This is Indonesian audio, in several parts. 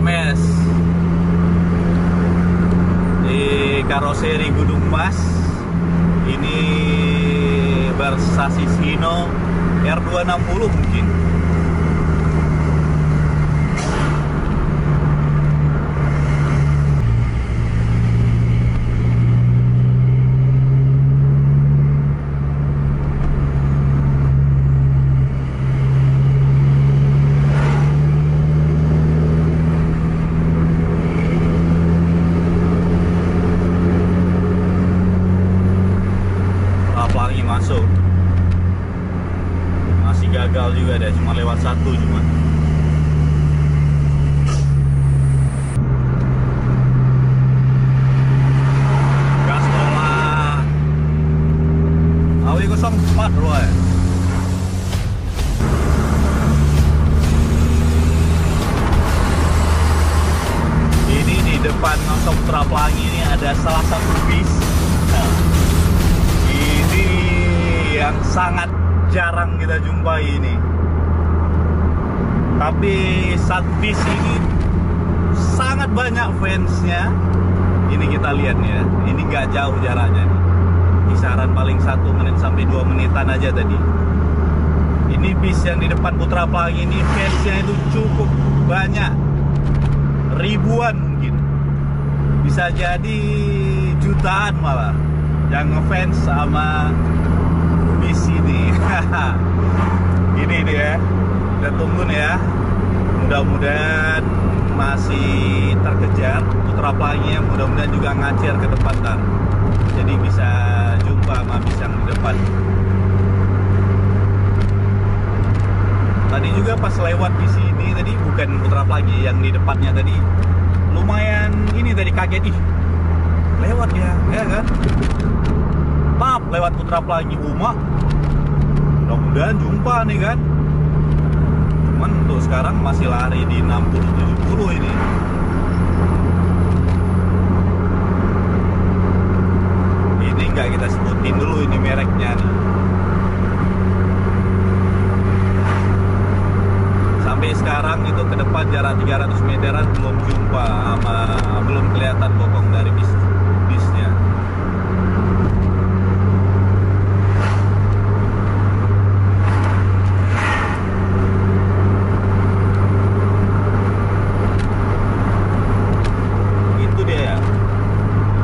PSMS di karoseri Gunung Mas. Ini bersasis Hino R260 mungkin. Pelangi masuk, masih gagal juga deh, cuma lewat satu cuma. Gas tolak AW 04 bro ya. Ini di depan Sotra Pelangi ini ada salah satu bis. Ini yang sangat jarang kita jumpai ini. Tapi saat bis ini sangat banyak fansnya. Ini kita lihat nih ya. Ini nggak jauh jaraknya nih. Kisaran paling 1 menit sampai 2 menitan aja tadi. Ini bis yang di depan Putra Pelangi ini fansnya itu cukup banyak. Ribuan mungkin. Bisa jadi jutaan malah yang ngefans sama bis ini. Ini dia, kita tunggu nih ya. Mudah-mudahan masih terkejar Putra Pelangi, mudah-mudahan juga ngacir ke depan ntar. Jadi bisa jumpa sama bis yang di depan. Tadi juga pas lewat di sini tadi, bukan Putra Pelangi, yang di depannya tadi lumayan ini tadi kaget, ih lewat ya kan? Pap lewat Putra Pelangi Uma, mudah-mudahan jumpa nih kan. Cuman untuk sekarang masih lari di 60-70 ini. Ini nggak kita sebutin dulu ini mereknya nih. Sampai sekarang itu ke depan jarak 300 meteran belum jumpa sama, belum kelihatan bokong dari bisnya. Itu dia ya.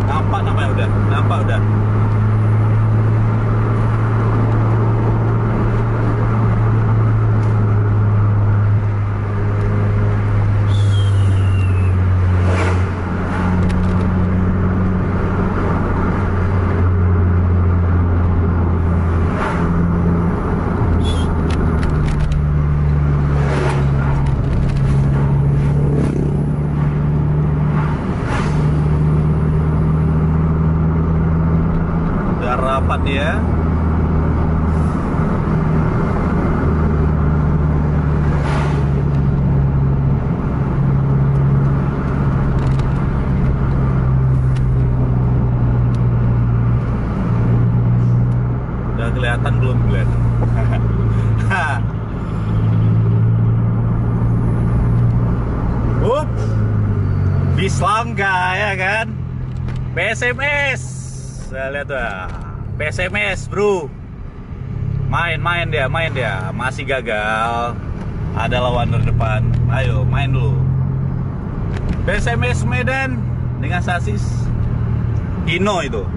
Nampak namanya udah, nampak udah. Rapat ya. Udah kelihatan belum Glenn? Bis langka ya kan? PSMS. Saya lihat tuh. PSMS bro, main dia, masih gagal. Ada lawan depan, ayo main dulu. PSMS Medan dengan sasis Hino itu.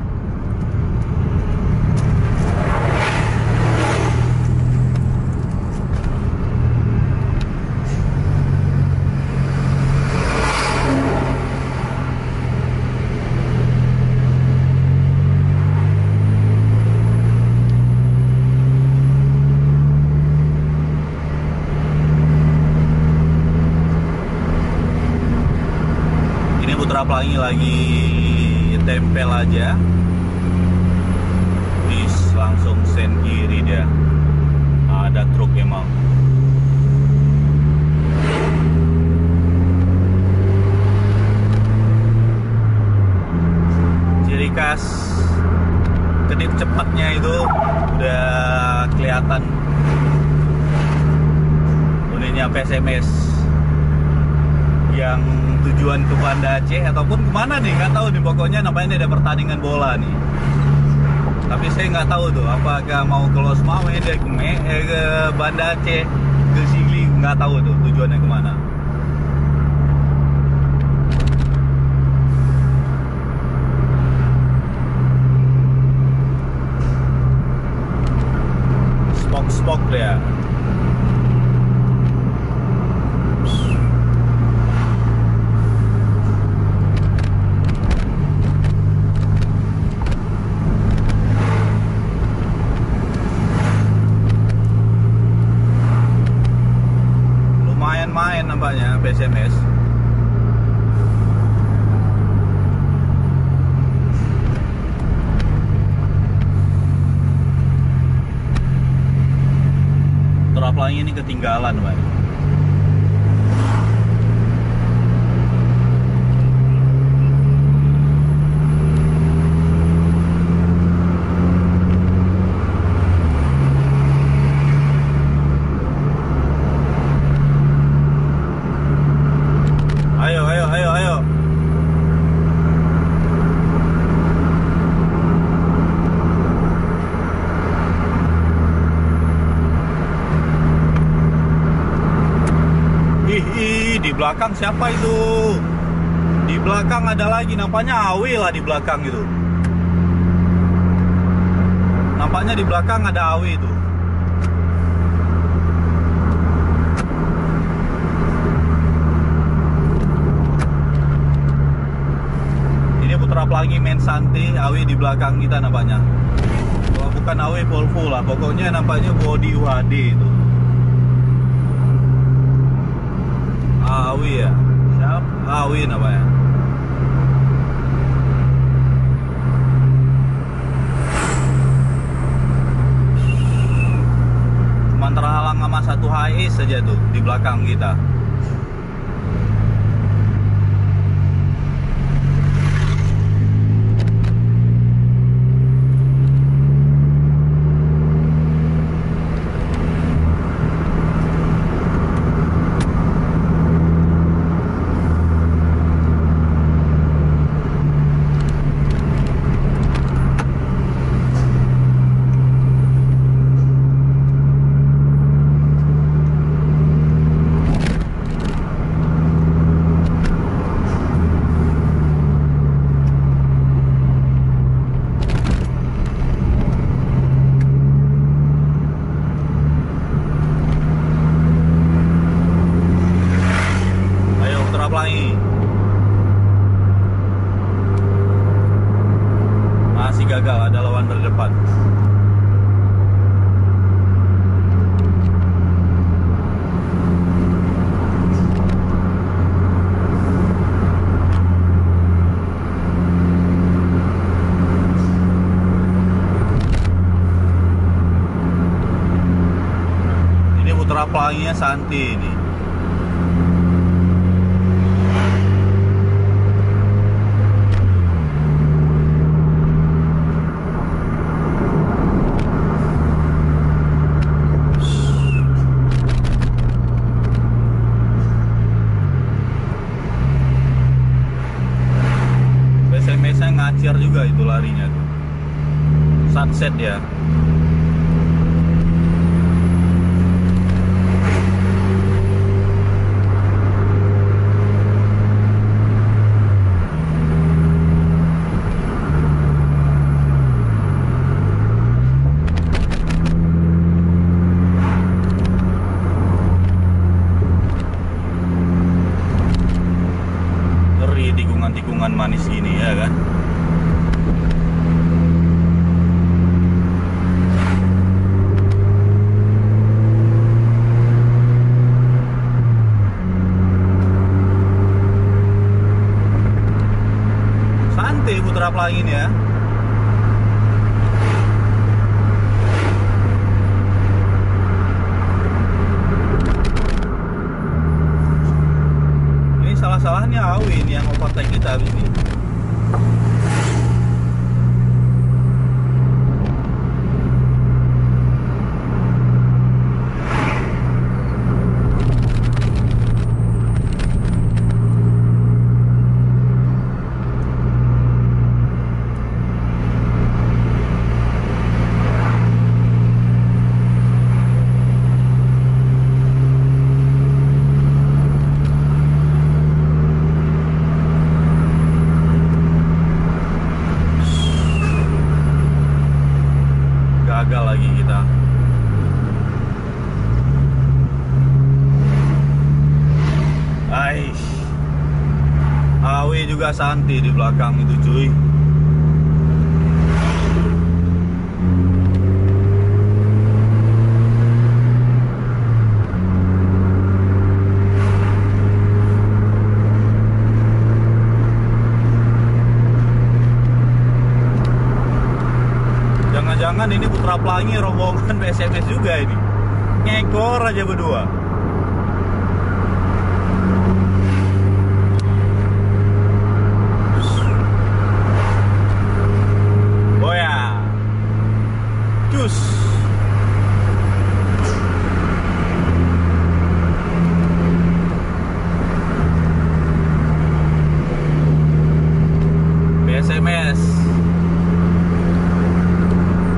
Putra Pelangi lagi tempel aja, bis langsung sen kiri dia, ada truk emang. Ciri khas kedip cepatnya itu udah kelihatan, unitnya PSMS. yang tujuan ke Banda Aceh ataupun kemana nih, nggak tahu nih. Pokoknya nampaknya ada pertandingan bola nih, tapi saya nggak tahu tuh apakah mau ke Los Mawe, dia ke Banda Aceh, ke Sigli, nggak tahu tuh tujuannya kemana. Spok dia. Main nampaknya PSMS. Teraplangi ini ketinggalan, Pak. Di belakang siapa itu? Di belakang ada lagi, nampaknya Awi lah di belakang itu. Nampaknya di belakang ada Awi itu. Ini Putra Pelangi main Santi, Awi di belakang kita nampaknya. Kalau bukan Awi Volvo lah, pokoknya nampaknya body UHD itu. Awi ya, siapa? Awi namanya. Cuma terhalang sama satu HIS saja tuh di belakang kita. Masih gagal, ada lawan terdepan. Ini Putra Pelanginya Santi ini. Ngacir juga itu larinya tuh. Sunset ya. Ngeri tikungan-tikungan manis gini ya kan. Putra Pelangi ini ya. Ini salah-salahnya Awi ini yang overtake kita habis ini. juga Santi di belakang itu cuy. Jangan-jangan ini Putra Pelangi rombongan PSMS juga ini. Ngekor aja berdua. Oh ya. Cus. PSMS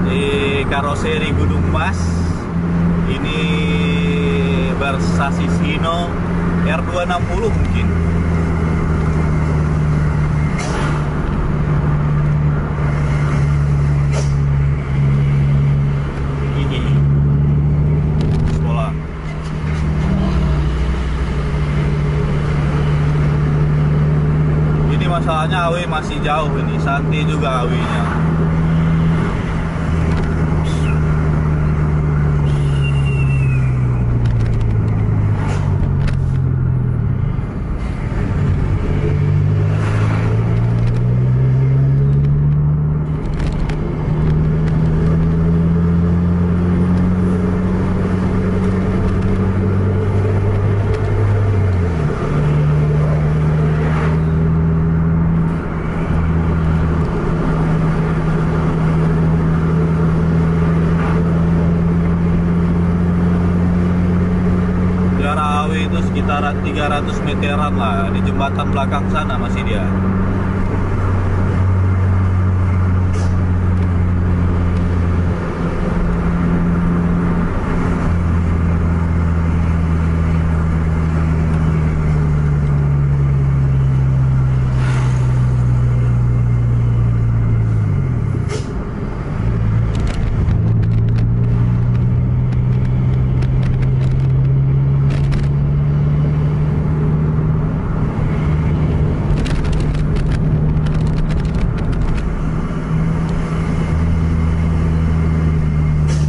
di karoseri Gunung Mas. Ini bersasis Hino R260 mungkin. Sekolah. Ini masalahnya AW masih jauh ini. Santi juga AW-nya. Itu sekitaran 300 meteran lah, di jembatan belakang sana masih dia.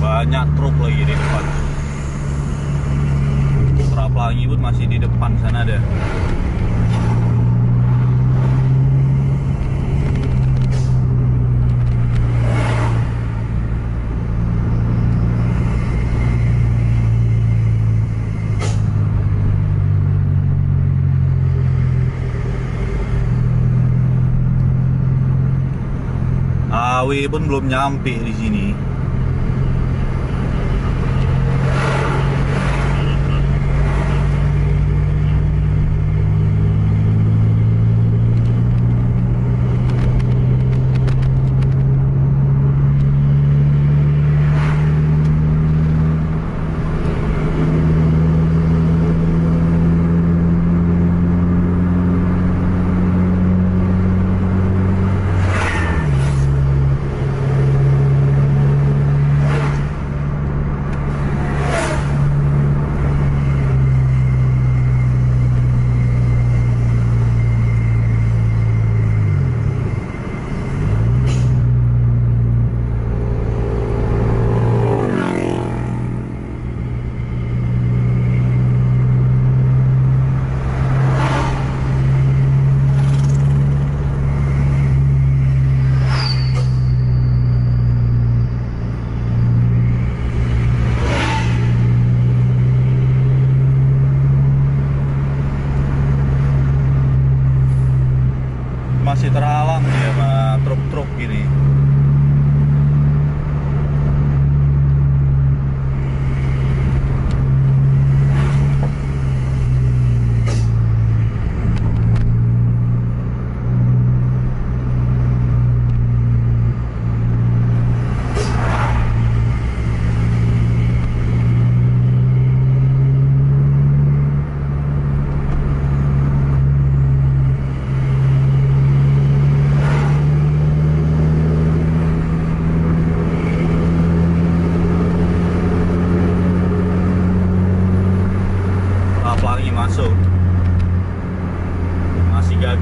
Banyak truk lagi di depan. Putra Pelangi pun masih di depan sana ada. Awi pun belum nyampe di sini. Masih terhalang ya sama truk-truk gini.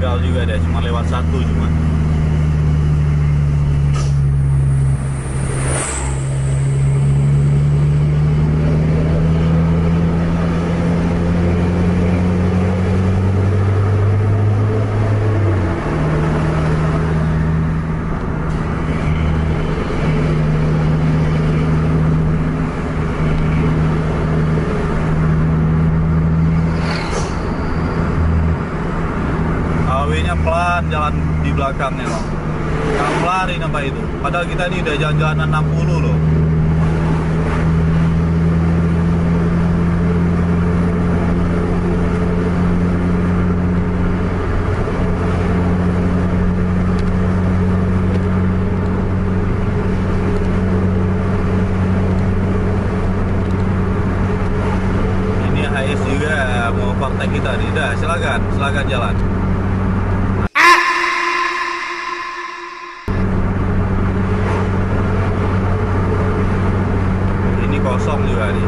gagal juga deh, cuma lewat satu cuma. Pelan jalan di belakangnya loh. Kamu lari apa itu? Padahal kita ini udah jalan-jalan 60 loh. Ini HS juga mau overtake kita nih. Dah, silakan jalan. Kosong juga nih.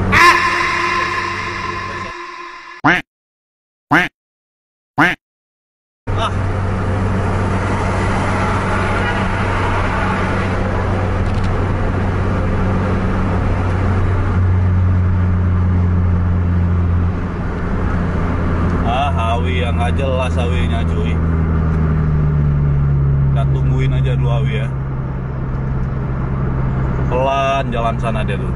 Hawi yang gak jelas hawinya cuy. Kita tungguin aja dulu hawi ya. Pelan jalan sana dia tuh.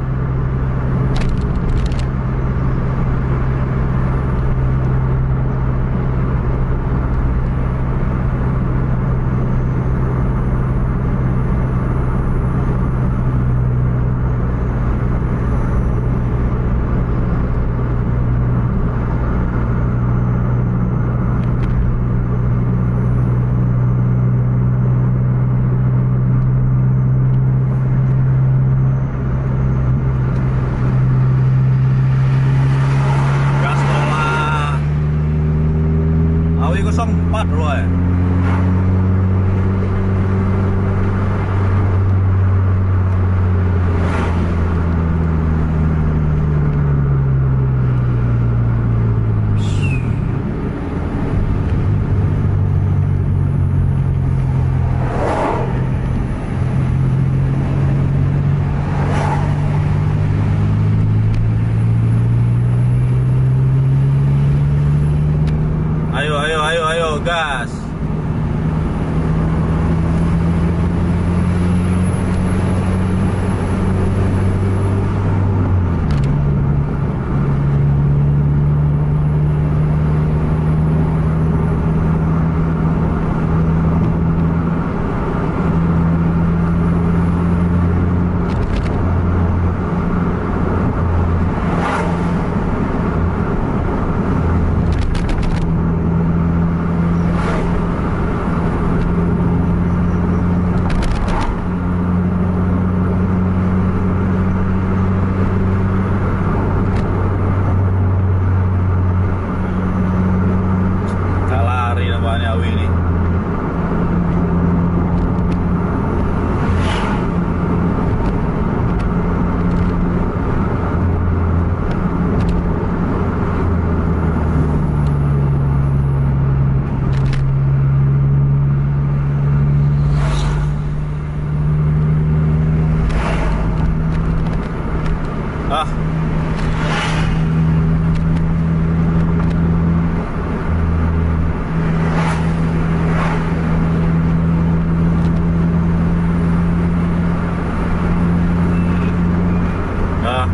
Awi 04 loh ya. Ayo, gas.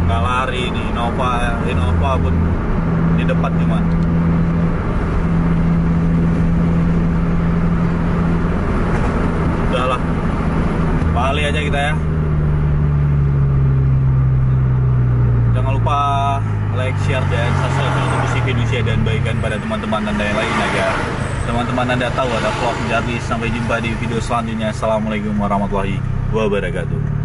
Nggak lari ini Innova pun di depan cuman. Udahlah, balik aja kita ya. Jangan lupa like, share, dan subscribe untuk musik Indonesia dan bagikan pada teman-teman Anda yang lain agar teman-teman Anda tahu ada vlog Jarlis. Sampai jumpa di video selanjutnya. Assalamualaikum warahmatullahi wabarakatuh.